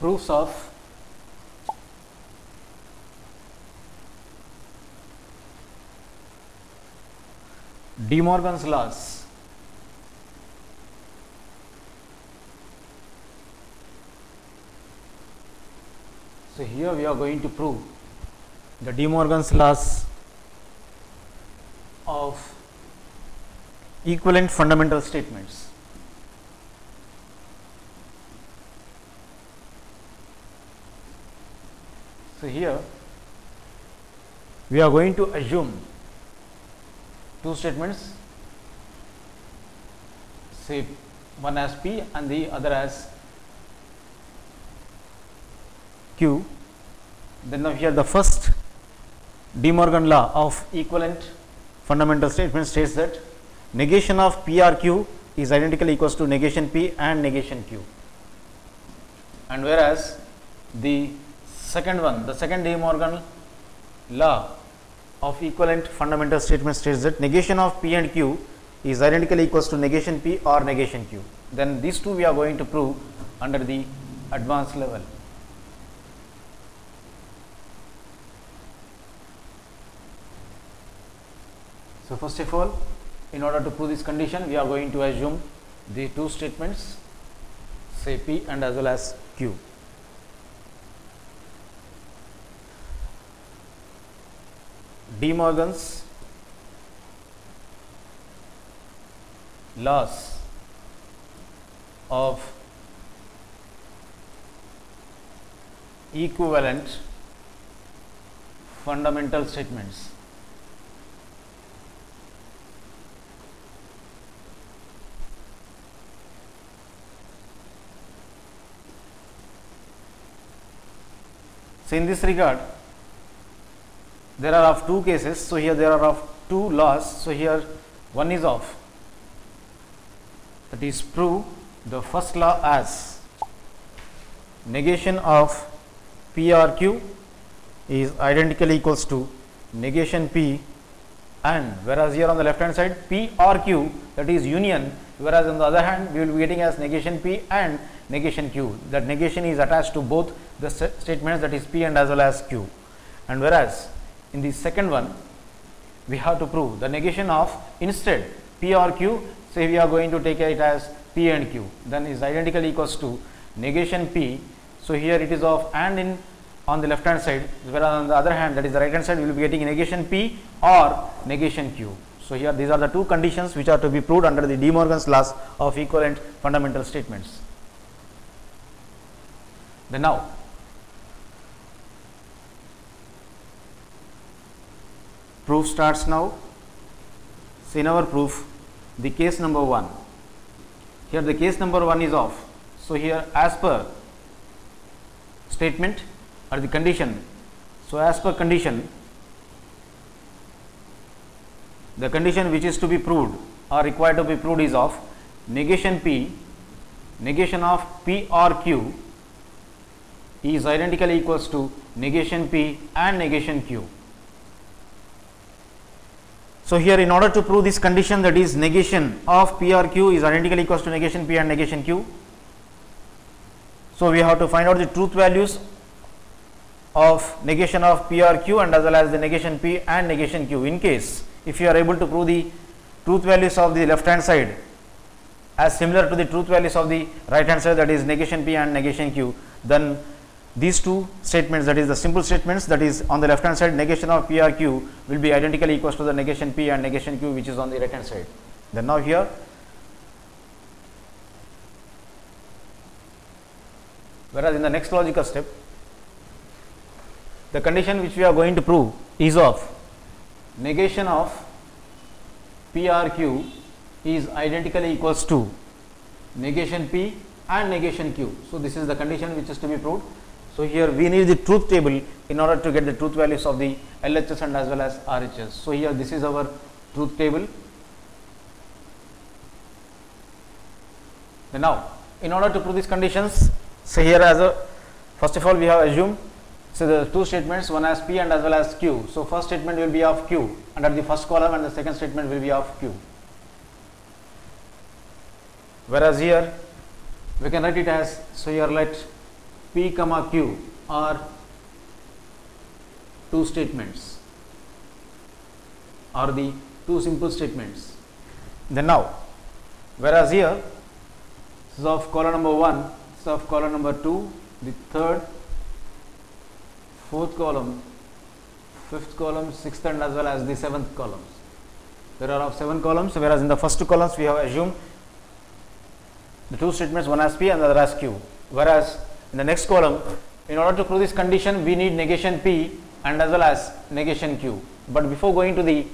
proofs of De Morgan's laws. So here we are going to prove the De Morgan's laws of equivalent fundamental statements. So here we are going to assume two statements, say one as P and the other as Q. Then now here the first De Morgan law of equivalent fundamental statement states that negation of P or Q is identically equals to negation P and negation Q. And whereas the second one, the second De Morgan law of equivalent fundamental statement states that negation of P and Q is identically equals to negation P or negation Q. Then these two we are going to prove under the advanced level. So first of all, in order to prove this condition, we are going to assume the two statements, say P and as well as Q. De Morgan's laws of equivalent fundamental statements. So in this regard, there are of two cases. So here there are of two laws. So here one is of, that is prove the first law as negation of P or Q is identically equals to negation P, and whereas here on the left hand side P or Q, that is union, whereas on the other hand we will be getting as negation P and negation Q, that negation is attached to both the statements, that is P and as well as Q. And whereas in the second one we have to prove the negation of, instead P or Q, say we are going to take it as P and Q, then is identically equals to negation P. So here it is of and in on the left hand side, whereas on the other hand, that is the right hand side, we will be getting negation P or negation Q. So here these are the two conditions which are to be proved under the De Morgan's laws of equivalent fundamental statements. Then now proof starts now. So in our proof, the case number 1, here the case number 1 is of. So here as per statement or the condition, so as per condition, the condition which is to be proved or required to be proved is of negation P, negation of P or Q is identically equals to negation P and negation Q. So here in order to prove this condition, that is negation of P or Q is identically equals to negation P and negation Q, so we have to find out the truth values of negation of P or Q and as well as the negation P and negation Q. In case if you are able to prove the truth values of the left hand side as similar to the truth values of the right hand side, that is negation P and negation Q, then these two statements, that is the simple statements, that is on the left hand side negation of P or Q will be identically equals to the negation P and negation Q which is on the right hand side. Then now here whereas in the next logical step, the condition which we are going to prove is of negation of P or Q is identically equals to negation P and negation Q. So this is the condition which is to be proved. So here we need the truth table in order to get the truth values of the LHS and as well as RHS. So here this is our truth table. Then now in order to prove these conditions, so here as a first of all we have assumed, so the two statements, one as P and as well as Q. So first statement will be of Q under the first column and the second statement will be of Q. Whereas here we can write it as, so here let P comma Q are two statements, are the two simple statements. Then now, whereas here this is of column number 1, this is of column number 2, the third, fourth column, fifth column, sixth and as well as the seventh columns. There are of 7 columns, whereas in the first 2 columns we have assumed the two statements, one as P and the other as Q. Whereas in the next column, in order to prove this condition, we need negation P and as well as negation Q. But before going to the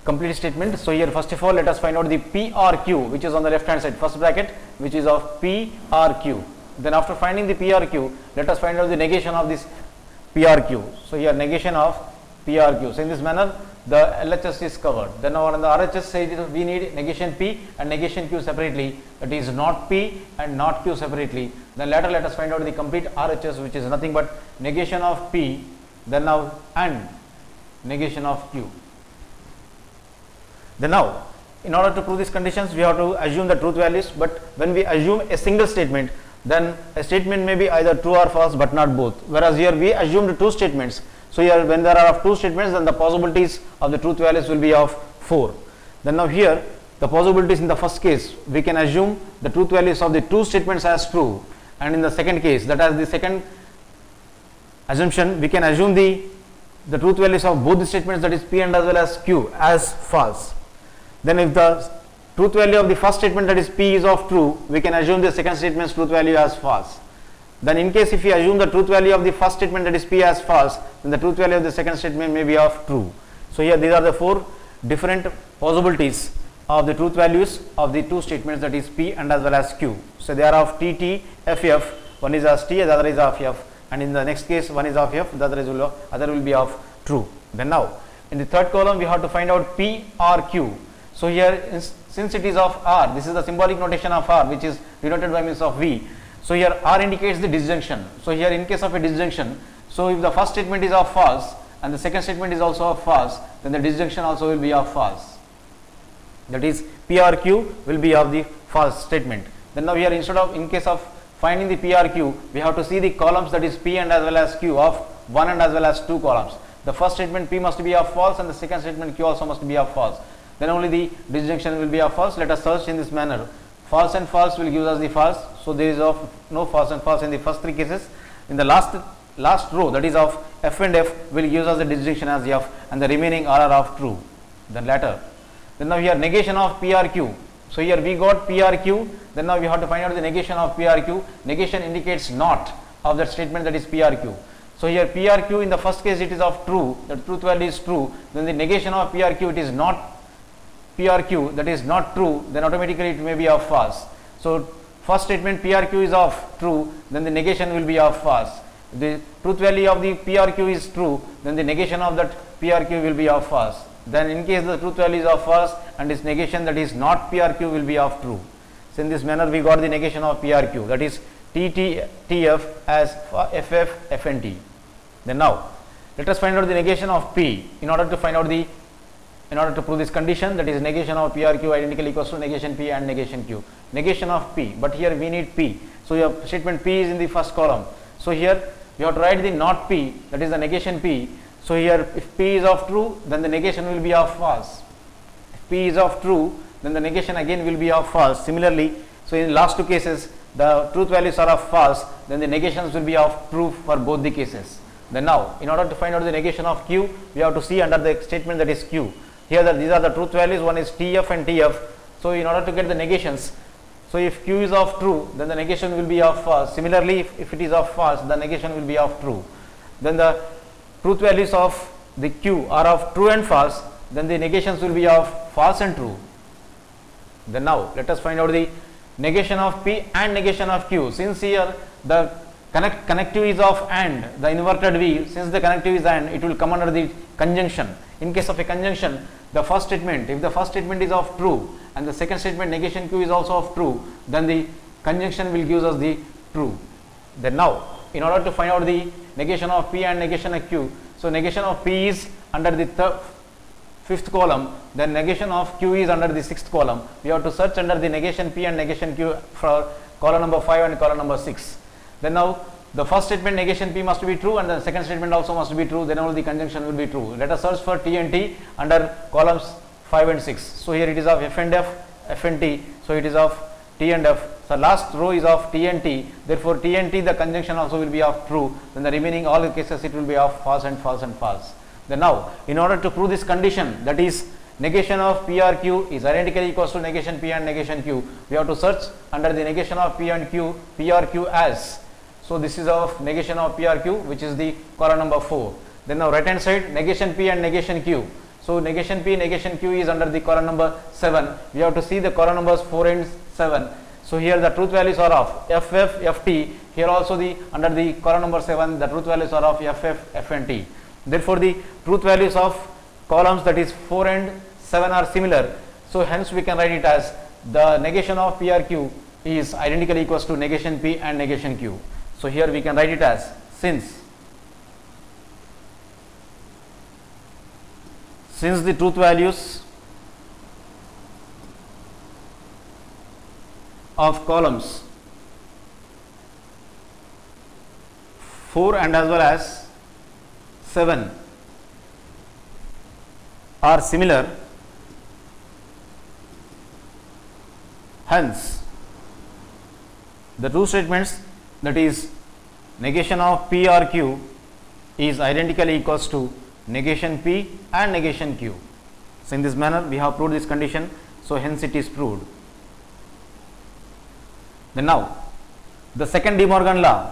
complete statement, so here first of all let us find out the P or Q, which is on the left hand side, first bracket, which is of P or Q. Then after finding the P or Q, let us find out the negation of this P or Q. So here negation of P or Q. So in this manner the LHS is covered. Then on the RHS side we need negation P and negation Q separately, that is not P and not Q separately. Then later let us find out the complete RHS, which is nothing but negation of P, then now and negation of Q. Then now, in order to prove these conditions, we have to assume the truth values, but when we assume a single statement, then a statement may be either true or false, but not both. Whereas here we assumed 2 statements. So here when there are of 2 statements, then the possibilities of the truth values will be of 4. Then now here the possibilities in the first case, we can assume the truth values of the 2 statements as true, and in the second case, that is the second assumption, we can assume the truth values of both the statements, that is P and as well as Q, as false. Then if the truth value of the first statement, that is P, is of true, we can assume the second statement's truth value as false. Then in case if we assume the truth value of the first statement, that is P, as false, then the truth value of the second statement may be of true. So here these are the 4 different possibilities of the truth values of the 2 statements, that is P and as well as Q. So they are of T, T, F, F, one is as T, the other is of F, and in the next case one is of F, the other will be of true. Then now in the third column we have to find out P or Q. So here since it is of R, this is the symbolic notation of R, which is denoted by means of V. So here R indicates the disjunction. So here in case of a disjunction, so if the first statement is of false and the second statement is also of false, then the disjunction also will be of false. That is P or Q will be of the false statement. Then now here instead of, in case of finding the P or Q, we have to see the columns, that is P and as well as Q, of 1 and as well as 2 columns. The first statement P must be of false and the second statement Q also must be of false. Then only the disjunction will be of false. Let us search in this manner. False and false will give us the false. So there is of no false and false in the first 3 cases. In the last row, that is of F and F, will give us the disjunction as F, and the remaining are of true. Then later. Then now here negation of P or Q. So here we got P or Q. Then now we have to find out the negation of P or Q. Negation indicates not of that statement, that is P or Q. So here P or Q, in the first case it is of true, the truth value is true. Then the negation of P or Q, it is not P or Q, that is not true, then automatically it may be of false. So first statement P or Q is of true, then the negation will be of false. If the truth value of the P or Q is true, then the negation of that P or Q will be of false. Then in case the truth value is of false and its negation, that is not P or Q, will be of true. So in this manner we got the negation of P or Q, that is T, T, T, F as F, F, F and T. Then now let us find out the negation of P in order to prove this condition, that is negation of P or Q identically equals to negation P and negation Q. Negation of P, but here we need P. So your statement P is in the first column. So here you have to write the not P, that is the negation P. So here if P is of true, then the negation will be of false. If P is of true, then the negation again will be of false. Similarly, so in the last 2 cases the truth values are of false, then the negations will be of true for both the cases. Then now in order to find out the negation of Q, we have to see under the statement, that is Q. Here these are the truth values, one is TF and TF. So in order to get the negations, so if Q is of true, then the negation will be of false. Similarly, if it is of false, the negation will be of true. Then the truth values of the Q are of true and false, then the negations will be of false and true. Then now let us find out the negation of P and negation of Q. Since here the connective is of and, the inverted V, since the connective is and, it will come under the conjunction. In case of a conjunction, the first statement, if the first statement is of true and the second statement negation Q is also of true, then the conjunction will give us the true. Then now in order to find out the negation of P and negation of Q, so negation of P is under the 5th column, then negation of Q is under the 6th column. We have to search under the negation P and negation Q for column number 5 and column number 6. Then now the first statement negation P must be true and the second statement also must be true, then only the conjunction will be true. Let us search for T and T under columns 5 and 6. So here it is of F and F, F and T, so it is of T and F. So last row is of T and T, therefore T and T the conjunction also will be of true, then the remaining all the cases it will be of false and false and false. Then now in order to prove this condition, that is negation of PRQ is identically equals to negation P and negation Q, we have to search under the negation of P and Q, PRQ as. So this is of negation of PRQ, which is the column number 4. Then now right hand side negation P and negation Q. So negation P, negation Q is under the column number 7. We have to see the column numbers 4 and 7. So here the truth values are of FF, FT. Here also the under the column number 7 the truth values are of FF, F and T. Therefore the truth values of columns that is 4 and 7 are similar. So hence we can write it as the negation of PRQ is identically equals to negation P and negation Q. So here we can write it as since the truth values of columns 4 and as well as 7 are similar, hence the two statements, that is negation of P or Q is identically equals to negation P and negation Q. So in this manner we have proved this condition, so hence it is proved. Then now the second De Morgan law,